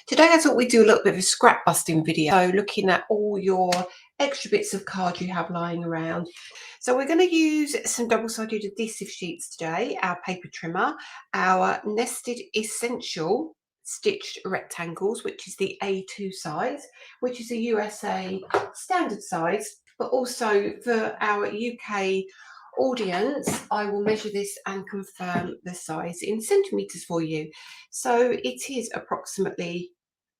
Today I thought we'd do a little bit of a scrap busting video, so looking at all your extra bits of card you have lying around. So we're going to use some double-sided adhesive sheets today, our paper trimmer, our nested essential stitched rectangles, which is the A2 size, which is a USA standard size, but also for our UK audience, I will measure this and confirm the size in centimetres for you. So it is approximately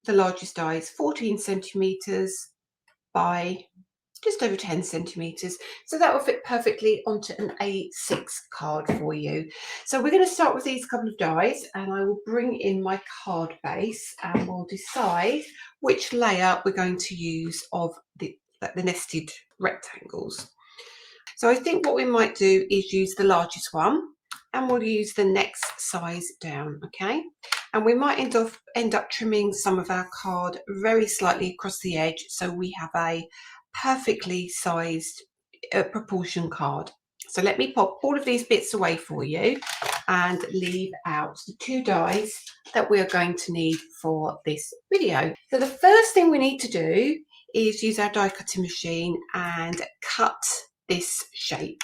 the largest die is 14 centimetres by just over 10 centimetres. So that will fit perfectly onto an A6 card for you. So we're going to start with these couple of dies, and I will bring in my card base and we'll decide which layer we're going to use of the nested rectangles. So I think what we might do is use the largest one, and we'll use the next size down, okay? And we might end up trimming some of our card very slightly across the edge, so we have a perfectly sized proportion card. So let me pop all of these bits away for you and leave out the two dies that we are going to need for this video. So the first thing we need to do is use our die cutting machine and cut this shape.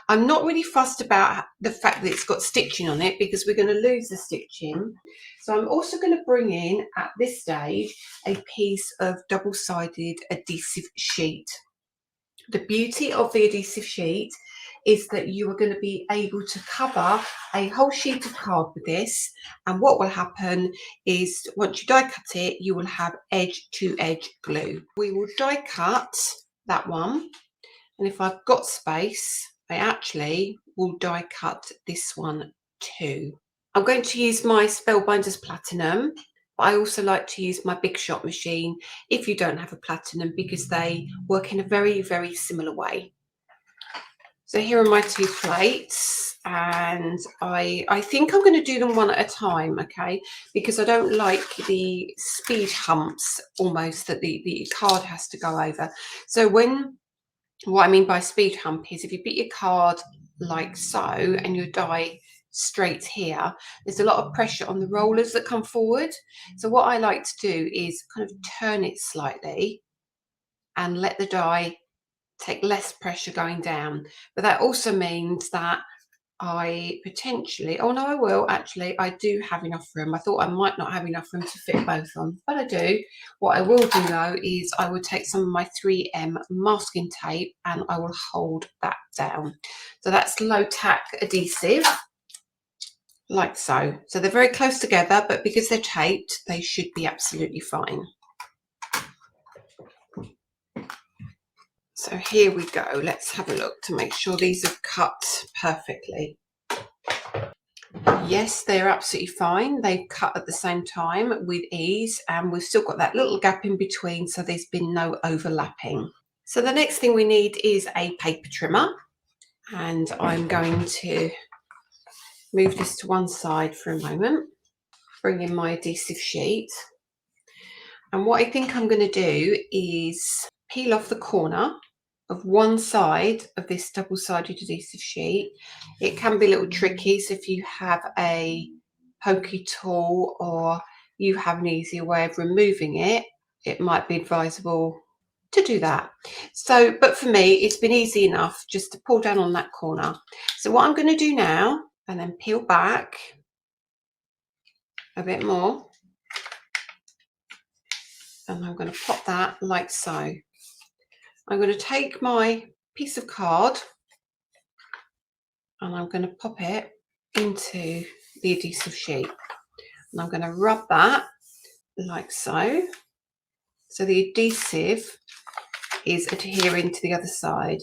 I'm not really fussed about the fact that it's got stitching on it because we're going to lose the stitching. So I'm also going to bring in at this stage a piece of double-sided adhesive sheet. The beauty of the adhesive sheet is that you are going to be able to cover a whole sheet of card with this, and what will happen is once you die cut it, you will have edge to edge glue. We will die cut that one. And if I've got space, I actually will die cut this one too. I'm going to use my Spellbinders Platinum, but I also like to use my Big Shot machine if you don't have a Platinum, because they work in a very, very similar way. So here are my two plates, and I think I'm going to do them one at a time, okay? Because I don't like the speed humps almost that the card has to go over. So what I mean by speed hump is if you put your card like so and your die straight here, there's a lot of pressure on the rollers that come forward. So what I like to do is kind of turn it slightly and let the die take less pressure going down. But that also means that I potentially, oh no, I will actually, I do have enough room. I thought I might not have enough room to fit both on, but I do. What I will do though is I will take some of my 3M masking tape and I will hold that down. So that's low tack adhesive, like so. So they're very close together, but because they're taped, they should be absolutely fine. So here we go. Let's have a look to make sure these are cut perfectly. Yes, they're absolutely fine. They've cut at the same time with ease, and we've still got that little gap in between, so there's been no overlapping. So the next thing we need is a paper trimmer, and I'm going to move this to one side for a moment, bring in my adhesive sheet, and what I think I'm going to do is peel off the corner of one side of this double-sided adhesive sheet. It can be a little tricky, so if you have a pokey tool or you have an easier way of removing it, it might be advisable to do that. So, but for me, it's been easy enough just to pull down on that corner. So what I'm going to do now, and then peel back a bit more, and I'm going to pop that like so. I'm going to take my piece of card and I'm going to pop it into the adhesive sheet, and I'm going to rub that like so. So the adhesive is adhering to the other side.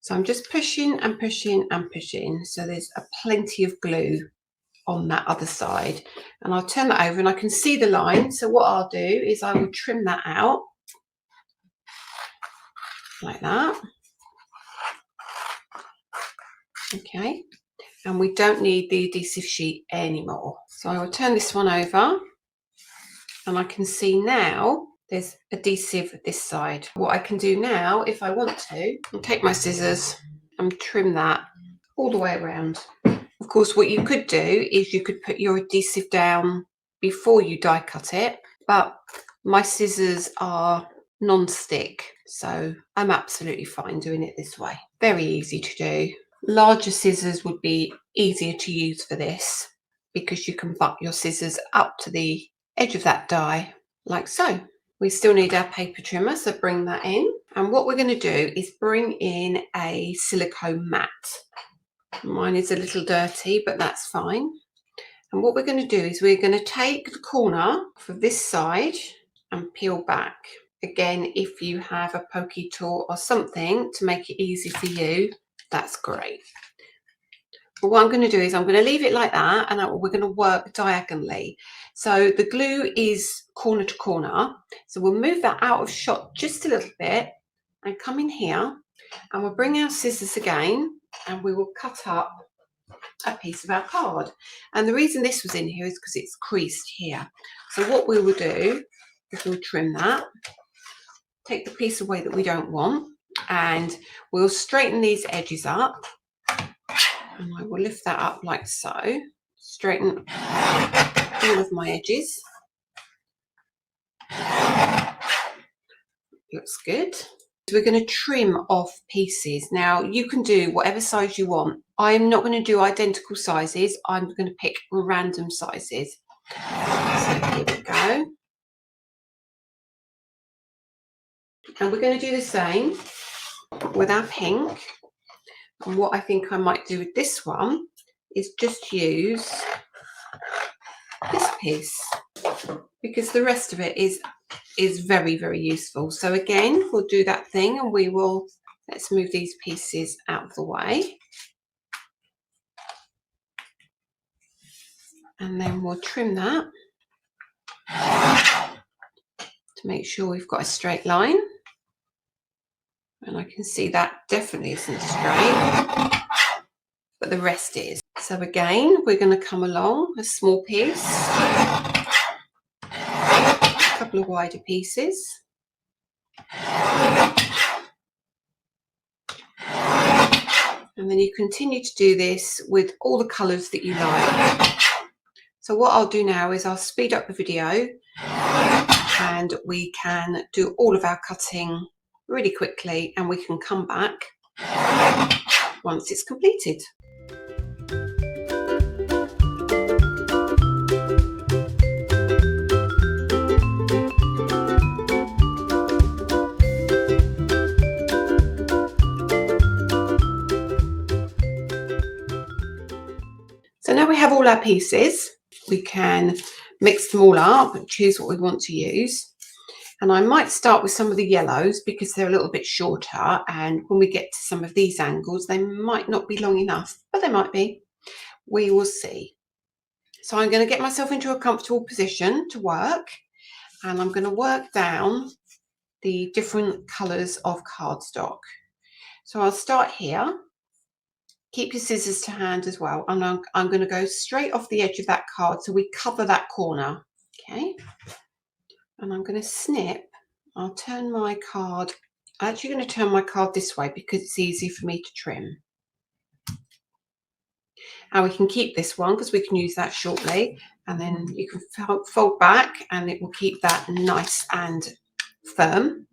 So I'm just pushing and pushing and pushing. So there's plenty of glue on that other side, and I'll turn that over and I can see the line. So what I'll do is I will trim that out like that. Okay, and we don't need the adhesive sheet anymore. So I will turn this one over, and I can see now there's adhesive this side. What I can do now, if I want to, I'll take my scissors and trim that all the way around. Of course, what you could do is you could put your adhesive down before you die cut it, but my scissors are non-stick, so I'm absolutely fine doing it this way. Very easy to do. Larger scissors would be easier to use for this because you can butt your scissors up to the edge of that die like so. We still need our paper trimmer, so bring that in. And what we're going to do is bring in a silicone mat. Mine is a little dirty, but that's fine. And what we're going to do is we're going to take the corner for this side and peel back. Again, if you have a pokey tool or something to make it easy for you, that's great. But what I'm going to do is I'm going to leave it like that, and we're going to work diagonally. So the glue is corner to corner. So we'll move that out of shot just a little bit and come in here, and we'll bring our scissors again, and we will cut up a piece of our card. And the reason this was in here is because it's creased here. So what we will do is we'll trim that, take the piece away that we don't want, and we'll straighten these edges up. And I will lift that up like so, straighten all of my edges. Looks good. So we're going to trim off pieces. Now you can do whatever size you want. I'm not going to do identical sizes. I'm going to pick random sizes. So here we go. And we're going to do the same with our pink. And what I think I might do with this one is just use this piece, because the rest of it is very, very useful. So again, we'll do that thing, and we will, let's move these pieces out of the way. And then we'll trim that to make sure we've got a straight line. And I can see that definitely isn't straight, but the rest is. So again, we're going to come along a small piece, a couple of wider pieces. And then you continue to do this with all the colours that you like. So what I'll do now is I'll speed up the video and we can do all of our cutting really quickly, and we can come back once it's completed. So now we have all our pieces, we can mix them all up and choose what we want to use. And I might start with some of the yellows because they're a little bit shorter, and when we get to some of these angles, they might not be long enough, but they might be. We will see. So I'm going to get myself into a comfortable position to work, and I'm going to work down the different colours of cardstock. So I'll start here. Keep your scissors to hand as well, and I'm going to go straight off the edge of that card so we cover that corner. Okay. And I'm going to snip. I'll turn my card. I'm actually going to turn my card this way because it's easy for me to trim. And we can keep this one because we can use that shortly. And then you can fold back and it will keep that nice and firm.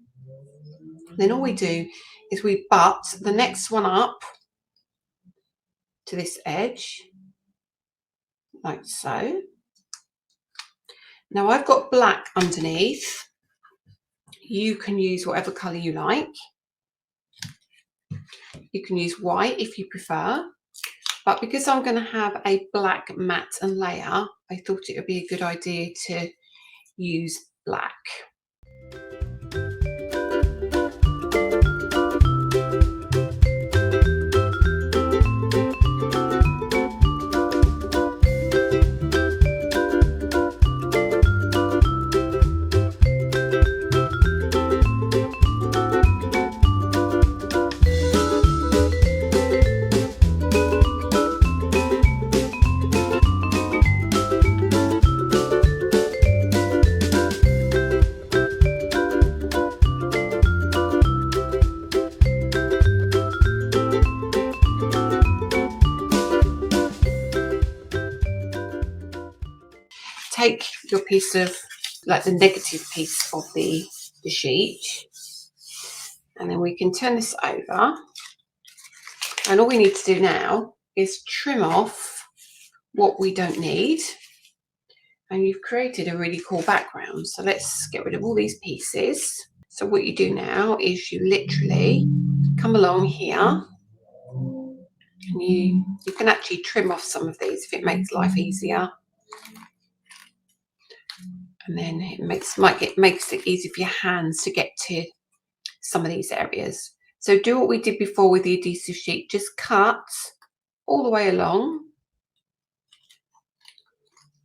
Then all we do is we butt the next one up to this edge, like so. Now I've got black underneath. You can use whatever colour you like. You can use white if you prefer. But because I'm going to have a black mat and layer, I thought it would be a good idea to use black. take your piece of, like the negative piece of the sheet, and then we can turn this over. And all we need to do now is trim off what we don't need. And you've created a really cool background. So let's get rid of all these pieces. So what you do now is you literally come along here, and you can actually trim off some of these if it makes life easier. And then it makes it easy for your hands to get to some of these areas. So do what we did before with the adhesive sheet, just cut all the way along,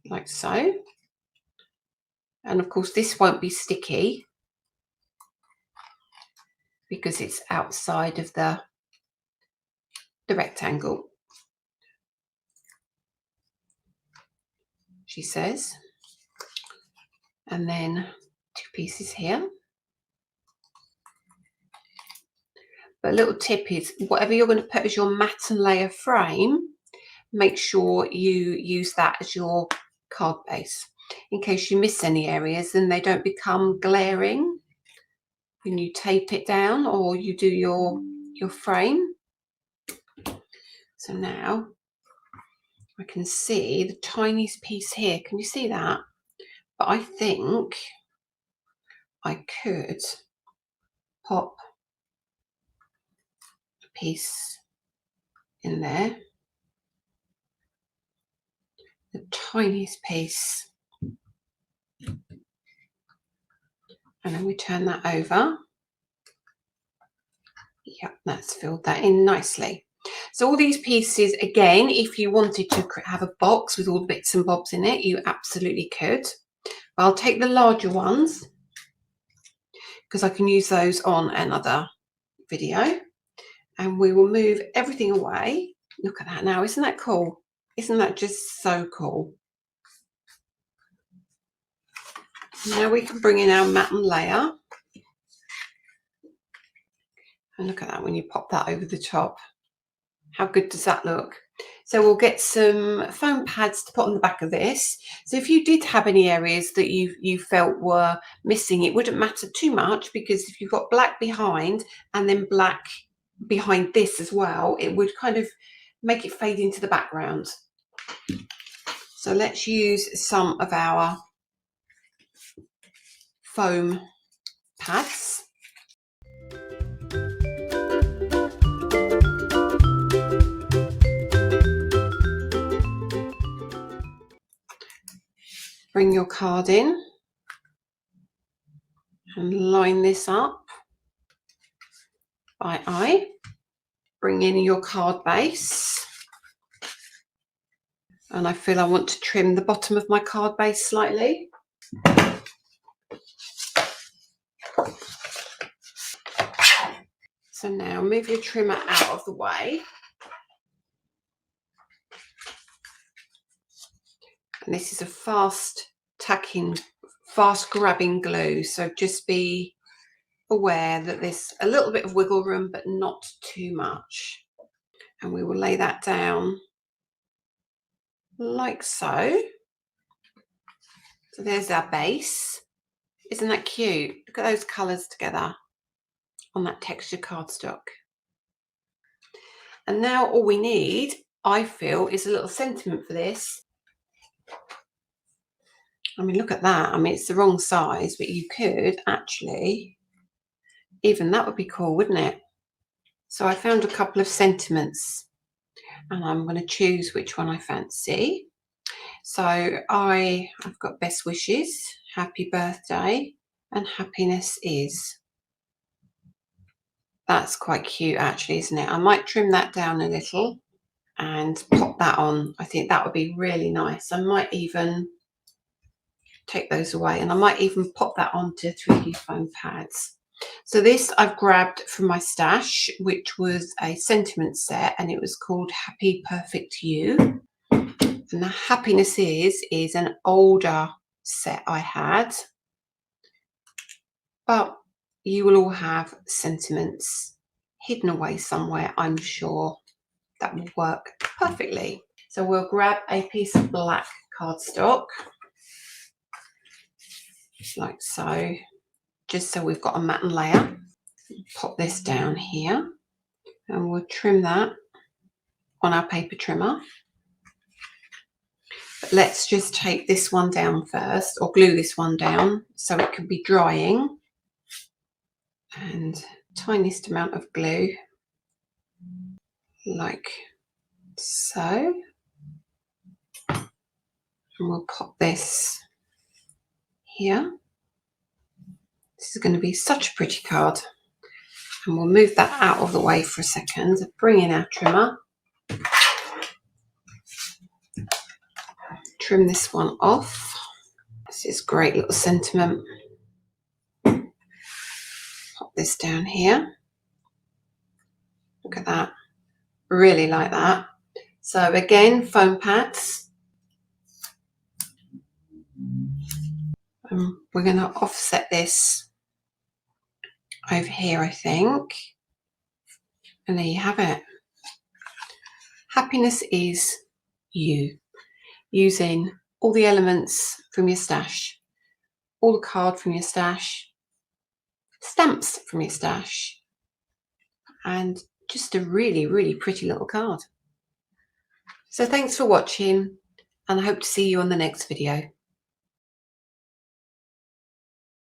like so. And of course this won't be sticky because it's outside of the rectangle, she says. And then 2 pieces here. But a little tip is, whatever you're going to put as your matte and layer frame, make sure you use that as your card base. In case you miss any areas, then they don't become glaring when you tape it down or you do your frame. So now I can see the tiniest piece here. Can you see that? But I think I could pop a piece in there, the tiniest piece, and then we turn that over. Yep, that's filled that in nicely. So all these pieces, again, if you wanted to have a box with all the bits and bobs in it, you absolutely could. I'll take the larger ones because I can use those on another video, and we will move everything away. Look at that now, isn't that cool? Isn't that just so cool? Now we can bring in our matte and layer, and look at that when you pop that over the top. How good does that look? So we'll get some foam pads to put on the back of this. So if you did have any areas that you felt were missing, it wouldn't matter too much, because if you've got black behind and then black behind this as well, it would kind of make it fade into the background. So let's use some of our foam pads. Bring your card in and line this up by eye. Bring in your card base, and I feel I want to trim the bottom of my card base slightly. So now move your trimmer out of the way. And this is a fast grabbing glue, so just be aware that there's a little bit of wiggle room, but not too much. And we will lay that down like so. So there's our base. Isn't that cute? Look at those colours together on that textured cardstock. And now all we need, I feel, is a little sentiment for this. I mean, look at that. I mean, it's the wrong size, but you could actually, even that would be cool, wouldn't it? So I found a couple of sentiments, and I'm going to choose which one I fancy. So I've got best wishes, happy birthday, and happiness is. That's quite cute actually, isn't it? I might trim that down a little and pop that on. I think that would be really nice. I might even take those away, and I might even pop that onto 3D foam pads. So this I've grabbed from my stash, which was a sentiment set, and it was called Happy Perfect You. And the happiness is an older set I had, but you will all have sentiments hidden away somewhere, I'm sure, that will work perfectly. So we'll grab a piece of black cardstock, like so, just so we've got a matte layer. Pop this down here and we'll trim that on our paper trimmer. But let's just take this one down first, or glue this one down so it can be drying. And tiniest amount of glue, like so. And we'll pop this here. This is going to be such a pretty card. And we'll move that out of the way for a second. Bring in our trimmer. Trim this one off. This is great little sentiment. Pop this down here. Look at that. Really like that. So again, foam pads. We're going to offset this over here, I think. And there you have it. Happiness is you. Using all the elements from your stash, all the card from your stash, stamps from your stash, and just a really, really pretty little card. So thanks for watching, and I hope to see you on the next video.